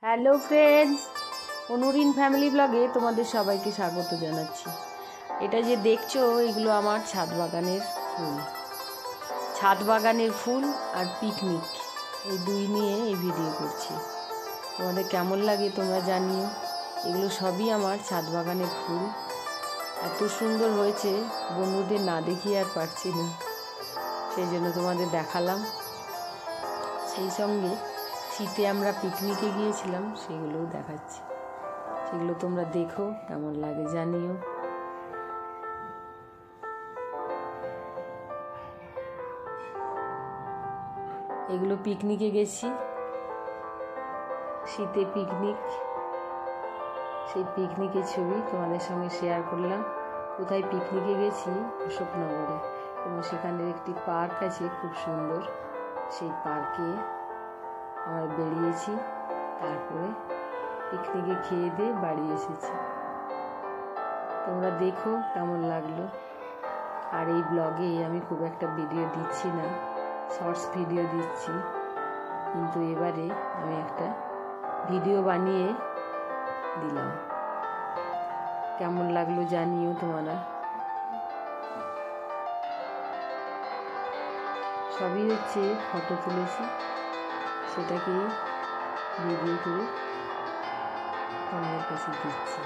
Hello friends, অনুরিন family ব্লগে তোমাদের সবাইকে স্বাগত জানাচ্ছি। এটা যে দেখছো এগুলো আমার ছাদ বাগানের ফুল আর পিকনিক, এই দুই নিয়ে এই ভিডিও করছি। তোমাদের কেমন লাগে তোমরা জানিও। এগুলো সবই আমার ছাদ বাগানের ফুল, এত সুন্দর হয়েছে বন্ধুদের না দেখিয়ে আর পারছি না, সেই জন্য তোমাদের দেখালাম। সেই সঙ্গে শীতে আমরা পিকনিকে গিয়েছিলাম সেগুলোও দেখাচ্ছি, সেগুলো তোমরা দেখো, কেমন লাগে জানিও। এগুলো পিকনিকে গেছি, শীতে পিকনিক, সেই পিকনিকের ছবি তোমাদের সঙ্গে শেয়ার করলাম। কোথায় পিকনিকে গেছি? অশোকনগরে, এবং সেখানের একটি পার্ক আছে খুব সুন্দর, সেই পার্কে আমরা বেরিয়েছি, তারপরে পিকনিকে খেয়ে দিয়ে বাড়ি এসেছি। তোমরা দেখো কেমন লাগলো। আর এই ব্লগে আমি খুব একটা ভিডিও দিচ্ছি না, শর্টস ভিডিও দিচ্ছি, কিন্তু এবারে আমি একটা ভিডিও বানিয়ে দিলাম। কেমন লাগলো জানিও তোমরা। সবই হচ্ছে ফটো তুলেছি, সেটাকে ভিডিও করে তোমাদের কাছে দিচ্ছি।